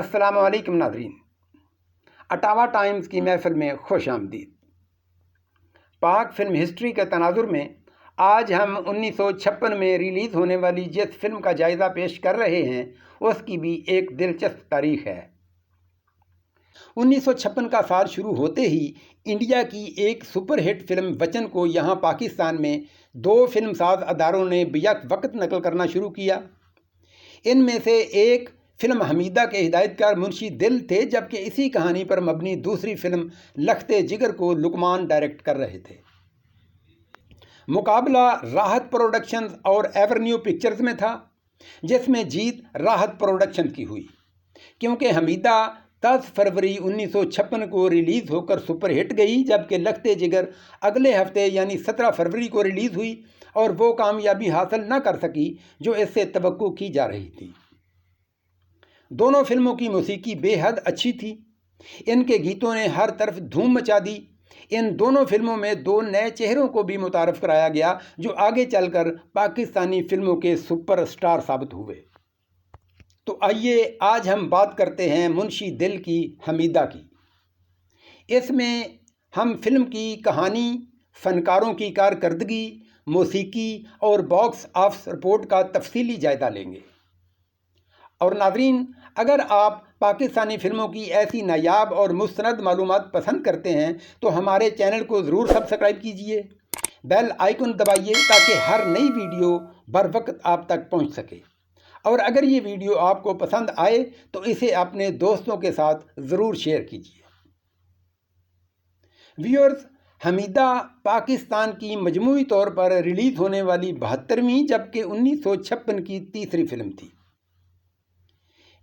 السلام علیکم ناظرین، اٹاوا ٹائمز کی محفل میں خوش آمدید۔ پاک فلم ہسٹری کے تناظر میں آج ہم 1956 میں ریلیز ہونے والی جس فلم کا جائزہ پیش کر رہے ہیں اس کی بھی ایک دلچسپ تاریخ ہے۔ 1956 کا سال شروع ہوتے ہی انڈیا کی ایک سپر ہٹ فلم وچن کو یہاں پاکستان میں 2 فلم ساز اداروں نے بیک وقت نقل کرنا شروع کیا۔ ان میں سے ایک فلم حمیدہ کے ہدایت کار منشی دل تھے، جبکہ اسی کہانی پر مبنی دوسری فلم لختے جگر کو لقمان ڈائریکٹ کر رہے تھے۔ مقابلہ راحت پروڈکشنز اور ایورنیو پکچرز میں تھا، جس میں جیت راحت پروڈکشن کی ہوئی، کیونکہ حمیدہ 10 فروری 1956 کو ریلیز ہو کر سپر ہٹ گئی، جبکہ لختے جگر اگلے ہفتے یعنی 17 فروری کو ریلیز ہوئی اور وہ کامیابی حاصل نہ کر سکی جو اس سے توقع کی جا رہی تھی۔ دونوں فلموں کی موسیقی بے حد اچھی تھی، ان کے گیتوں نے ہر طرف دھوم مچا دی۔ ان دونوں فلموں میں 2 نئے چہروں کو بھی متعارف کرایا گیا جو آگے چل کر پاکستانی فلموں کے سپر اسٹار ثابت ہوئے۔ تو آئیے آج ہم بات کرتے ہیں منشی دل کی حمیدہ کی۔ اس میں ہم فلم کی کہانی، فنکاروں کی کارکردگی، موسیقی اور باکس آفس رپورٹ کا تفصیلی جائزہ لیں گے۔ اور ناظرین، اگر آپ پاکستانی فلموں کی ایسی نایاب اور مستند معلومات پسند کرتے ہیں تو ہمارے چینل کو ضرور سبسکرائب کیجئے، بیل آئیکن دبائیے تاکہ ہر نئی ویڈیو بر وقت آپ تک پہنچ سکے۔ اور اگر یہ ویڈیو آپ کو پسند آئے تو اسے اپنے دوستوں کے ساتھ ضرور شیئر کیجئے۔ ویورز، حمیدہ پاکستان کی مجموعی طور پر ریلیز ہونے والی 72ویں جبکہ 1956 کی تیسری فلم تھی۔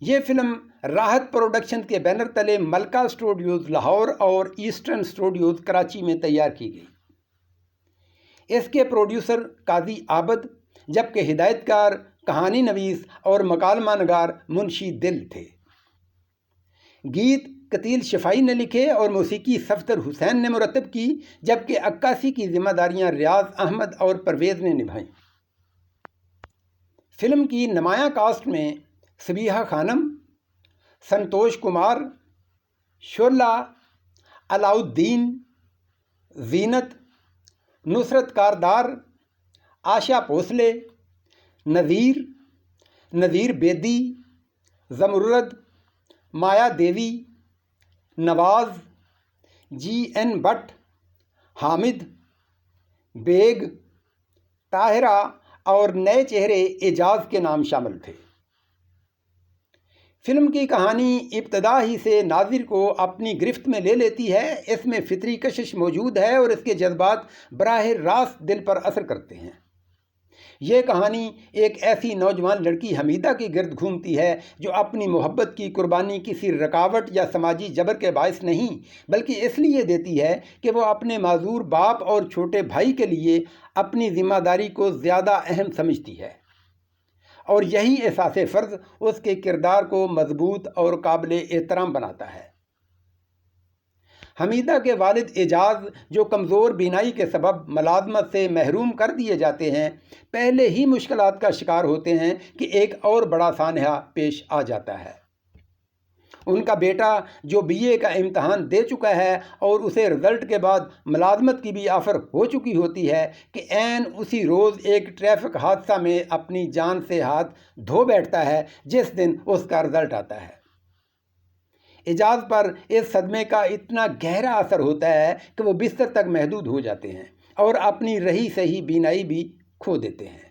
یہ فلم راحت پروڈکشن کے بینر تلے ملکہ اسٹوڈیوز لاہور اور ایسٹرن اسٹوڈیوز کراچی میں تیار کی گئی۔ اس کے پروڈیوسر قاضی عابد، جبکہ ہدایت کار، کہانی نویس اور مکالمہ نگار منشی دل تھے۔ گیت قتیل شفائی نے لکھے اور موسیقی صفدر حسین نے مرتب کی، جبکہ عکاسی کی ذمہ داریاں ریاض احمد اور پرویز نے نبھائیں۔ فلم کی نمایاں کاسٹ میں سبیحہ خانم، سنتوش کمار، شعلہ، علاؤالدین، زینت، نصرت کاردار، آشا بھوسلے، نذیر بیدی، زمرد، مایا دیوی، نواز، جی این بٹ، حامد، بیگ، طاہرہ اور نئے چہرے اعجاز کے نام شامل تھے۔ فلم کی کہانی ابتدا ہی سے ناظر کو اپنی گرفت میں لے لیتی ہے۔ اس میں فطری کشش موجود ہے اور اس کے جذبات براہ راست دل پر اثر کرتے ہیں۔ یہ کہانی ایک ایسی نوجوان لڑکی حمیدہ کی گرد گھومتی ہے جو اپنی محبت کی قربانی کسی رکاوٹ یا سماجی جبر کے باعث نہیں، بلکہ اس لیے دیتی ہے کہ وہ اپنے معذور باپ اور چھوٹے بھائی کے لیے اپنی ذمہ داری کو زیادہ اہم سمجھتی ہے، اور یہی احساس فرض اس کے کردار کو مضبوط اور قابل احترام بناتا ہے۔ حمیدہ کے والد اعجاز، جو کمزور بینائی کے سبب ملازمت سے محروم کر دیے جاتے ہیں، پہلے ہی مشکلات کا شکار ہوتے ہیں کہ ایک اور بڑا سانحہ پیش آ جاتا ہے۔ ان کا بیٹا جو BA کا امتحان دے چکا ہے اور اسے رزلٹ کے بعد ملازمت کی بھی آفر ہو چکی ہوتی ہے کہ عین اسی روز ایک ٹریفک حادثہ میں اپنی جان سے ہاتھ دھو بیٹھتا ہے جس دن اس کا رزلٹ آتا ہے۔ اعجاز پر اس صدمے کا اتنا گہرا اثر ہوتا ہے کہ وہ بستر تک محدود ہو جاتے ہیں اور اپنی رہی سہی بینائی بھی کھو دیتے ہیں۔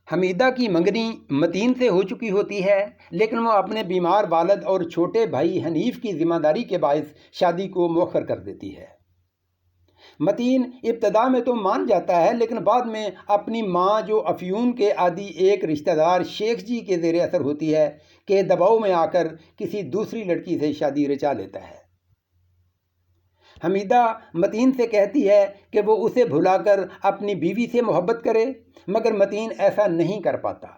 حمیدہ کی منگنی متین سے ہو چکی ہوتی ہے، لیکن وہ اپنے بیمار والد اور چھوٹے بھائی حنیف کی ذمہ داری کے باعث شادی کو مؤخر کر دیتی ہے۔ متین ابتدا میں تو مان جاتا ہے، لیکن بعد میں اپنی ماں جو افیون کے عادی ایک رشتہ دار شیخ جی کے زیر اثر ہوتی ہے کہ دباؤ میں آ کر کسی دوسری لڑکی سے شادی رچا لیتا ہے۔ حمیدہ متین سے کہتی ہے کہ وہ اسے بھلا کر اپنی بیوی سے محبت کرے، مگر متین ایسا نہیں کر پاتا۔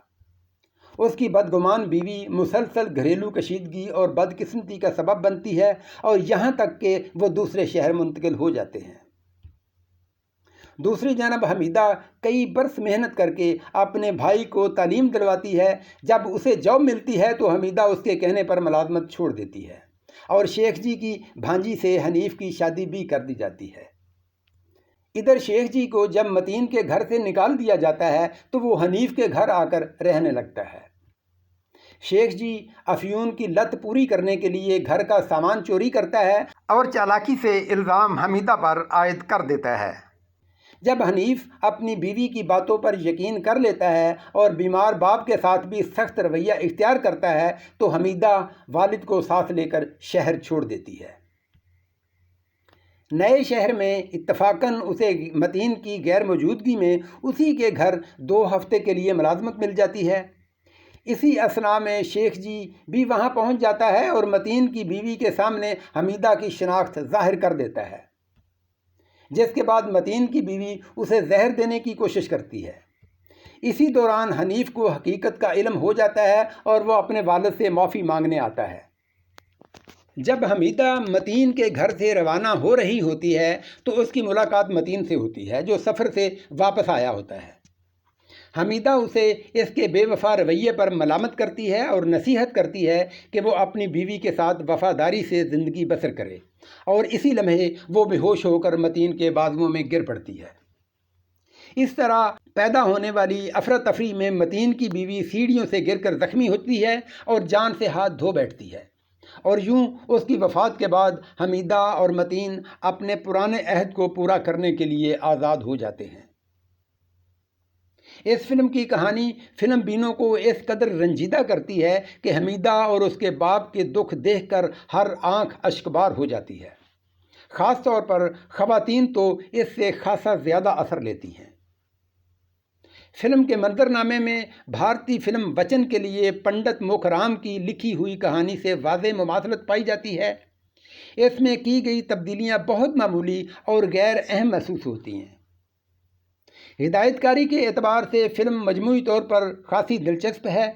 اس کی بدگمان بیوی مسلسل گھریلو کشیدگی اور بدقسمتی کا سبب بنتی ہے اور یہاں تک کہ وہ دوسرے شہر منتقل ہو جاتے ہیں۔ دوسری جانب حمیدہ کئی برس محنت کر کے اپنے بھائی کو تعلیم دلواتی ہے۔ جب اسے جاب ملتی ہے تو حمیدہ اس کے کہنے پر ملازمت چھوڑ دیتی ہے اور شیخ جی کی بھانجی سے حنیف کی شادی بھی کر دی جاتی ہے۔ ادھر شیخ جی کو جب متین کے گھر سے نکال دیا جاتا ہے تو وہ حنیف کے گھر آ کر رہنے لگتا ہے۔ شیخ جی افیون کی لت پوری کرنے کے لیے گھر کا سامان چوری کرتا ہے اور چالاکی سے الزام حمیدہ پر عائد کر دیتا ہے۔ جب حنیف اپنی بیوی کی باتوں پر یقین کر لیتا ہے اور بیمار باپ کے ساتھ بھی سخت رویہ اختیار کرتا ہے تو حمیدہ والد کو ساتھ لے کر شہر چھوڑ دیتی ہے۔ نئے شہر میں اتفاقاً اسے متین کی غیر موجودگی میں اسی کے گھر 2 ہفتے کے لیے ملازمت مل جاتی ہے۔ اسی اثناء میں شیخ جی بھی وہاں پہنچ جاتا ہے اور متین کی بیوی کے سامنے حمیدہ کی شناخت ظاہر کر دیتا ہے، جس کے بعد متین کی بیوی اسے زہر دینے کی کوشش کرتی ہے۔ اسی دوران حنیف کو حقیقت کا علم ہو جاتا ہے اور وہ اپنے والد سے معافی مانگنے آتا ہے۔ جب حمیدہ متین کے گھر سے روانہ ہو رہی ہوتی ہے تو اس کی ملاقات متین سے ہوتی ہے، جو سفر سے واپس آیا ہوتا ہے۔ حمیدہ اسے اس کے بے وفا رویے پر ملامت کرتی ہے اور نصیحت کرتی ہے کہ وہ اپنی بیوی کے ساتھ وفاداری سے زندگی بسر کرے، اور اسی لمحے وہ بے ہوش ہو کر متین کے بازوؤں میں گر پڑتی ہے۔ اس طرح پیدا ہونے والی افراتفری میں متین کی بیوی سیڑھیوں سے گر کر زخمی ہوتی ہے اور جان سے ہاتھ دھو بیٹھتی ہے، اور یوں اس کی وفات کے بعد حمیدہ اور متین اپنے پرانے عہد کو پورا کرنے کے لیے آزاد ہو جاتے ہیں۔ اس فلم کی کہانی فلم بینوں کو اس قدر رنجیدہ کرتی ہے کہ حمیدہ اور اس کے باپ کے دکھ دیکھ کر ہر آنکھ اشکبار ہو جاتی ہے۔ خاص طور پر خواتین تو اس سے خاصا زیادہ اثر لیتی ہیں۔ فلم کے منظرنامے میں بھارتی فلم وچن کے لیے پنڈت موکھرام کی لکھی ہوئی کہانی سے واضح مماثلت پائی جاتی ہے۔ اس میں کی گئی تبدیلیاں بہت معمولی اور غیر اہم محسوس ہوتی ہیں۔ ہدایت کاری کے اعتبار سے فلم مجموعی طور پر خاصی دلچسپ ہے۔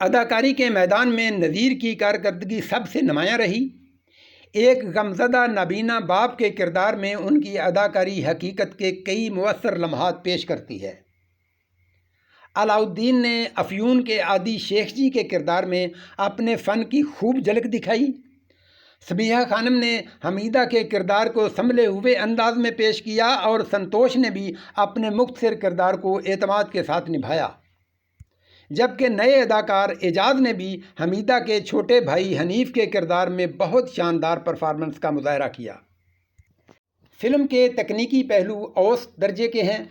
اداکاری کے میدان میں نذیر کی کارکردگی سب سے نمایاں رہی۔ ایک غمزدہ نابینا باپ کے کردار میں ان کی اداکاری حقیقت کے کئی مؤثر لمحات پیش کرتی ہے۔ علاؤالدین نے افیون کے عادی شیخ جی کے کردار میں اپنے فن کی خوب جھلک دکھائی۔ سمیحہ خانم نے حمیدہ کے کردار کو سنبھلے ہوئے انداز میں پیش کیا اور سنتوش نے بھی اپنے مختصر کردار کو اعتماد کے ساتھ نبھایا، جبکہ نئے اداکار اعجاز نے بھی حمیدہ کے چھوٹے بھائی حنیف کے کردار میں بہت شاندار پرفارمنس کا مظاہرہ کیا۔ فلم کے تکنیکی پہلو اوسط درجے کے ہیں۔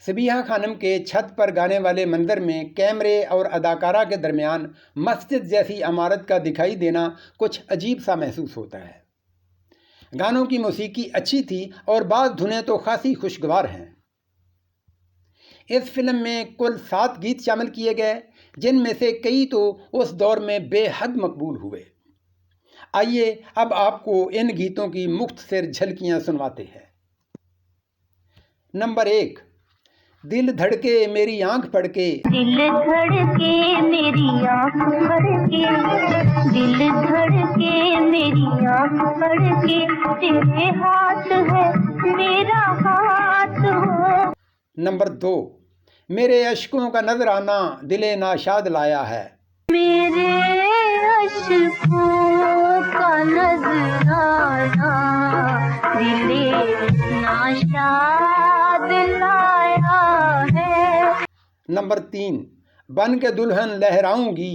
سمیحہ خانم کے چھت پر گانے والے منظر میں کیمرے اور اداکارہ کے درمیان مسجد جیسی عمارت کا دکھائی دینا کچھ عجیب سا محسوس ہوتا ہے۔ گانوں کی موسیقی اچھی تھی اور بعض دھنیں تو خاصی خوشگوار ہیں۔ اس فلم میں کل 7 گیت شامل کیے گئے، جن میں سے کئی تو اس دور میں بے حد مقبول ہوئے۔ آئیے اب آپ کو ان گیتوں کی مختصر جھلکیاں سنواتے ہیں۔ نمبر 1، دل دھڑکے میری آنکھ پڑھ کے، دل دھڑکے میری آنکھ پڑھ کے، دل دھڑکے میری آنکھ پڑھ کے، تیرے ہاتھ ہے میرا ہاتھ ہو۔ نمبر 2، میرے اشکوں کا نذرانہ دل ناشاد لایا ہے، میرے اشکوں کا نذرانہ دل ناشاد لایا ہے۔ نمبر 3، بن کے دلہن لہراؤں گی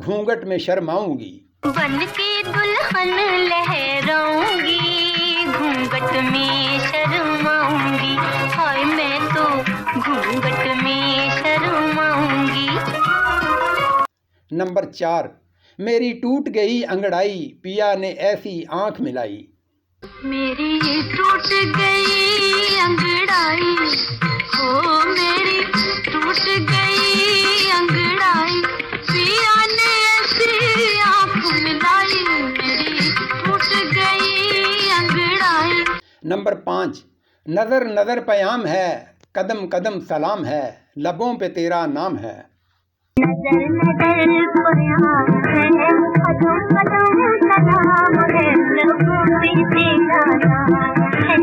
گھونگھٹ میں شرماؤں گی، بن کے دلہن لہراؤں گی گھونگھٹ میں شرماؤں گی، ہائے میں تو گھونگھٹ میں شرماؤں گی۔ نمبر 4، میری ٹوٹ گئی انگڑائی پیا نے ایسی آنکھ ملائی، میری ٹوٹ گئی انگڑائی، او میری ٹوٹ گئی انگڑائی، پیا نے ایسی آنکھ ملائی، میری ٹوٹ گئی انگڑائی۔ نمبر 5، نظر نظر پیام ہے قدم قدم سلام ہے، لبوں پہ تیرا نام ہے، نظر نظر پیام ہے قدم قدم سلام ہے، لبوں پہ تیرا نام ہے،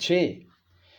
6,